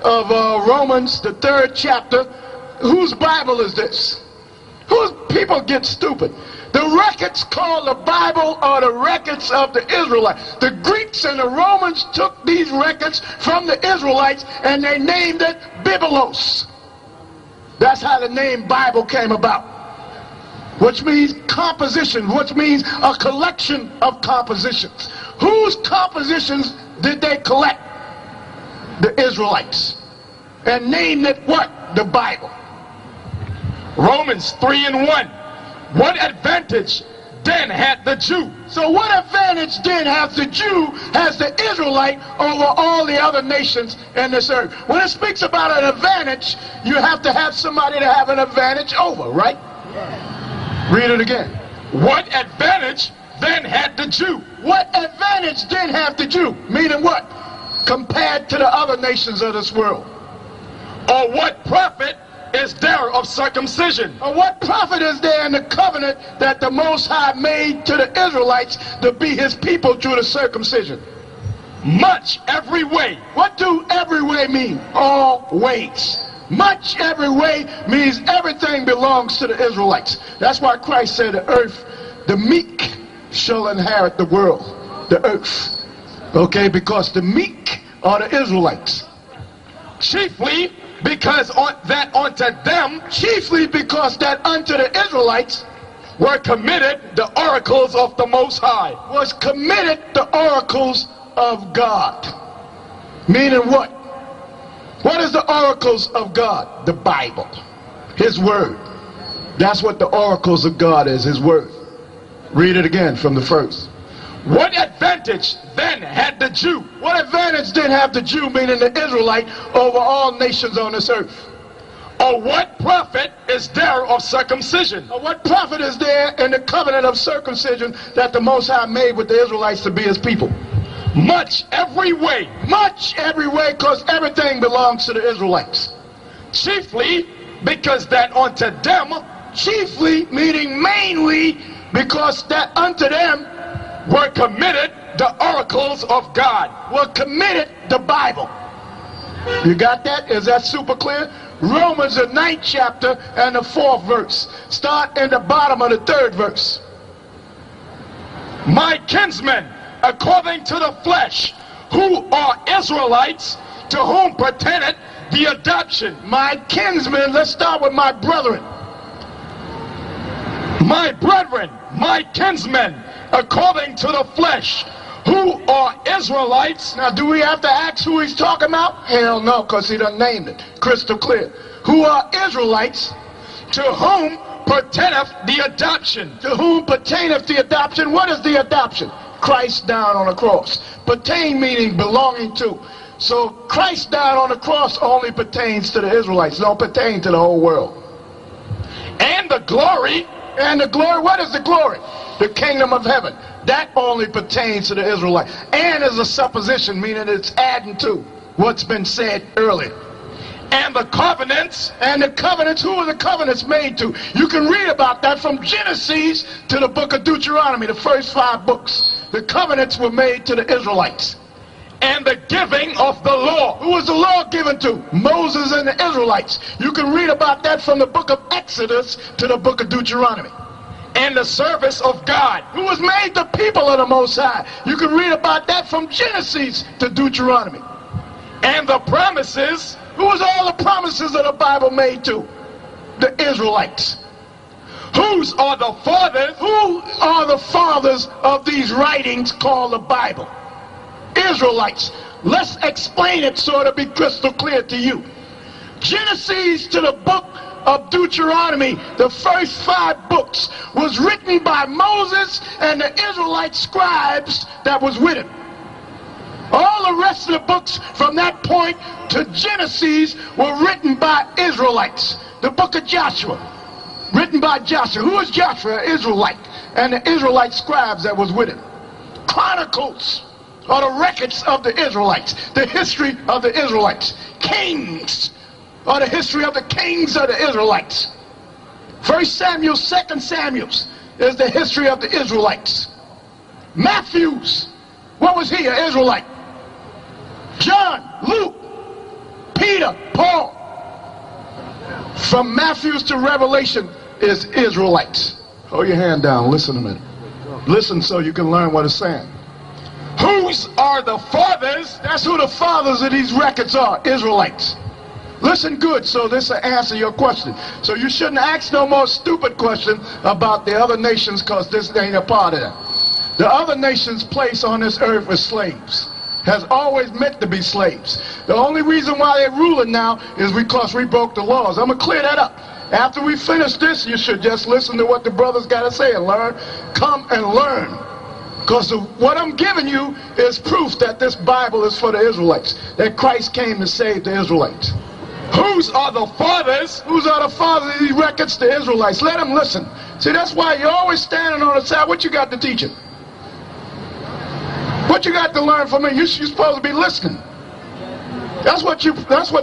of Romans, the 3rd chapter. Whose Bible is this? Whose people get stupid? The records called the Bible are the records of the Israelites. The Greeks and the Romans took these records from the Israelites and they named it Biblos. That's how the name Bible came about, which means composition, which means a collection of compositions. Whose compositions did they collect? The Israelites. And named it what? The Bible. Romans 3:1. What advantage then had the Jew? So what advantage then has the Jew, has the Israelite over all the other nations in this earth? When it speaks about an advantage, you have to have somebody to have an advantage over, right? Read it again. What advantage then had the Jew? What advantage then have the Jew? Meaning what? Compared to the other nations of this world. Or what profit is there of circumcision? Or what profit is there in the covenant that the Most High made to the Israelites to be his people through the circumcision? Much every way. What do every way mean? All ways. Much every way means everything belongs to the Israelites. That's why Christ said the earth, the meek shall inherit the world, the earth. Okay, because the meek are the Israelites. Chiefly because chiefly because that unto the Israelites were committed the oracles of the Most High. Was committed the oracles of God. Meaning what? What is the oracles of God? The Bible. His word. That's what the oracles of God is, his word. Read it again from the first. What advantage then had the Jew? What advantage did have the Jew, meaning the Israelite, over all nations on this earth? Or what profit is there of circumcision? Or what profit is there in the covenant of circumcision that the Most High made with the Israelites to be his people? Much every way. Much every way, because everything belongs to the Israelites. Chiefly because that unto them, chiefly meaning mainly, because that unto them were committed the oracles of God. Were committed the Bible. You got that? Is that super clear? Romans the 9th chapter and the 4th verse. Start in the bottom of the 3rd verse. My kinsmen, according to the flesh, who are Israelites, to whom pertaineth the adoption. My kinsmen, let's start with my brethren. My brethren, my kinsmen, according to the flesh, who are Israelites. Now, do we have to ask who he's talking about? Hell no, because he done named it. Crystal clear. Who are Israelites, to whom pertaineth the adoption. To whom pertaineth the adoption. What is the adoption? Christ died on the cross. Pertain meaning belonging to. So Christ died on the cross only pertains to the Israelites, don't pertain to the whole world. And the glory. And the glory, what is the glory? The kingdom of heaven. That only pertains to the Israelites. And is a supposition, meaning it's adding to what's been said earlier. And the covenants. And the covenants, who are the covenants made to? You can read about that from Genesis to the book of Deuteronomy, the first 5 books. The covenants were made to the Israelites. And the giving of the law. Who was the law given to? Moses and the Israelites. You can read about that from the book of Exodus to the book of Deuteronomy. And the service of God. Who was made the people of the Most High. You can read about that from Genesis to Deuteronomy. And the promises. Who was all the promises of the Bible made to? The Israelites. Whose are the fathers? Who are the fathers of these writings called the Bible? Israelites. Let's explain it so it'll be crystal clear to you. Genesis to the book of Deuteronomy, the first 5 books, was written by Moses and the Israelite scribes that was with him. All the rest of the books from that point to Genesis were written by Israelites. The book of Joshua, written by Joshua. Who is Joshua? Israelite. And the Israelite scribes that was with him. Chronicles are the records of the Israelites, the history of the Israelites. Kings are the history of the kings of the Israelites. 1 Samuel, 2 Samuel is the history of the Israelites. Matthew's, what was he? An Israelite. John, Luke, Peter, Peter, Paul, from Matthew to Revelation is Israelites. Hold your hand down. Listen a minute. Listen so you can learn what it's saying. Whose are the fathers? That's who the fathers of these records are, Israelites. Listen good, so this will answer your question. So you shouldn't ask no more stupid question about the other nations, because this ain't a part of that. The other nations' place on this earth is slaves. Has always meant to be slaves. The only reason why they're ruling now is because we broke the laws. I'm going to clear that up. After we finish this, you should just listen to what the brothers got to say and learn. Come and learn. Because what I'm giving you is proof that this Bible is for the Israelites. That Christ came to save the Israelites. Whose are the fathers? Whose are the fathers of these records? The Israelites. Let them listen. See, that's why you're always standing on the side. What you got to teach them? What you got to learn from me? You're supposed to be listening. That's what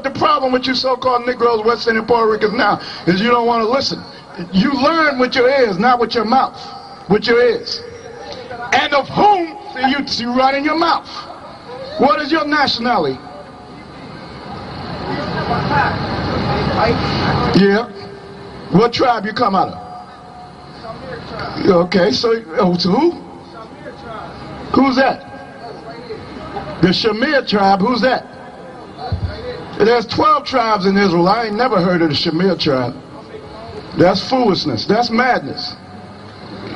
the problem with you so-called Negroes, West Indian, Puerto Ricans now, is you don't want to listen. You learn with your ears, not with your mouth. With your ears. And of whom? See, you run in your mouth. What is your nationality? Yeah. What tribe you come out of? Okay, so who? Who's that? The Shamir tribe. Who's that? There's 12 tribes in Israel. I ain't never heard of the Shamir tribe. That's foolishness. That's madness.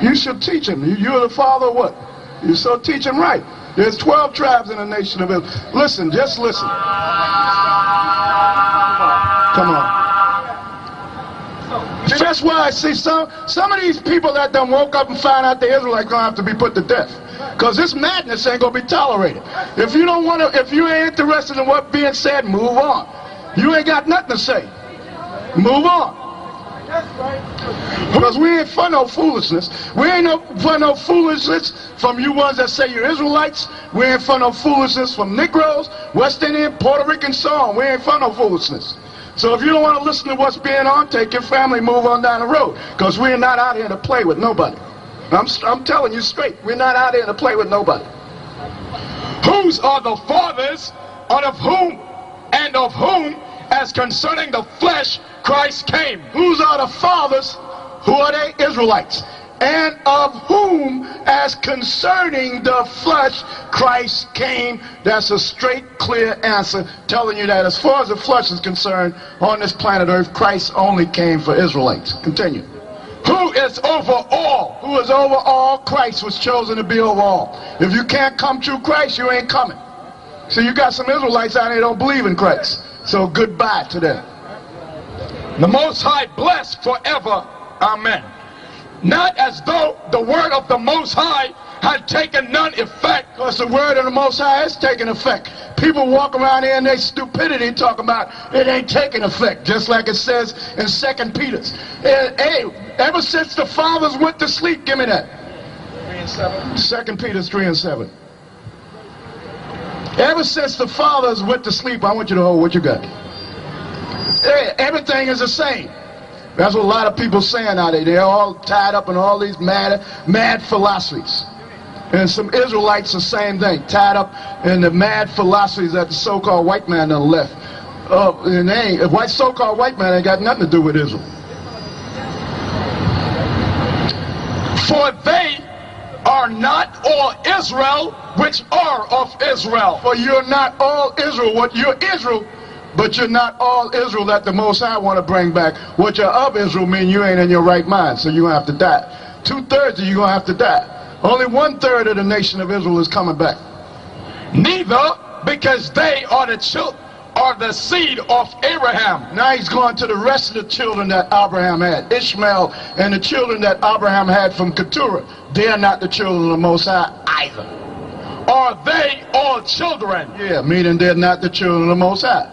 You should teach them. You're the father or what? You so teach them right. There's 12 tribes in the nation of Israel. Listen, just listen. Come on. That's why I see some of these people that done woke up and found out the Israelites gonna have to be put to death. Because this madness ain't gonna be tolerated. If you don't want to, if you ain't interested in what's being said, move on. You ain't got nothing to say. Move on. Because we ain't for no foolishness. We ain't for no foolishness from you ones that say you're Israelites. We ain't for no foolishness from Negroes, West Indian, Puerto Rican, so on. We ain't for no foolishness. So if you don't want to listen to what's being on, take your family, move on down the road. Because we're not out here to play with nobody. I'm telling you straight, we're not out here to play with nobody. Whose are the fathers, and of whom, as concerning the flesh, Christ came? Whose are the fathers? Who are they? Israelites. And of whom, as concerning the flesh, Christ came. That's a straight, clear answer, telling you that as far as the flesh is concerned, on this planet Earth, Christ only came for Israelites. Continue. Who is over all? Who is over all? Christ was chosen to be over all. If you can't come through Christ, you ain't coming. So you got some Israelites out there that don't believe in Christ. So goodbye to them. The Most High blessed forever. Amen. Not as though the word of the Most High had taken none effect. Because the word of the Most High is taking effect. People walk around here in their stupidity talking about it ain't taking effect. Just like it says in 2 Peter. Hey, ever since the fathers went to sleep, give me that. 2 Peter 3 and 7. Ever since the fathers went to sleep, I want you to hold what you got. Hey, everything is the same. That's what a lot of people saying out there. They're all tied up in all these mad philosophies. And some Israelites the same thing, tied up in the mad philosophies that the so-called white man done left. And the so-called white man ain't got nothing to do with Israel. For they are not all Israel which are of Israel. For you're not all Israel. What you're Israel, but you're not all Israel that the Most High want to bring back. What you're of Israel mean you ain't in your right mind, so you're going to have to die. 2/3 of you going to have to die. Only 1/3 of the nation of Israel is coming back. Neither, because they are the seed of Abraham. Now he's going to the rest of the children that Abraham had. Ishmael and the children that Abraham had from Keturah. They are not the children of the Most High either. Are they all children? Yeah, meaning they're not the children of the Most High.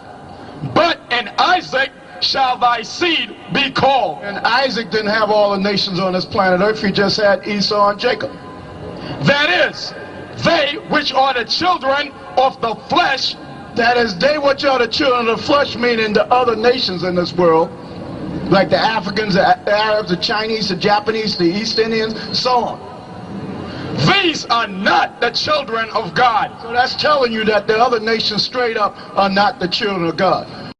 But in Isaac shall thy seed be called. And Isaac didn't have all the nations on this planet Earth. He just had Esau and Jacob. That is, they which are the children of the flesh. That is, they which are the children of the flesh, meaning the other nations in this world, like the Africans, the Arabs, the Chinese, the Japanese, the East Indians, so on. These are not the children of God. So that's telling you that the other nations straight up are not the children of God.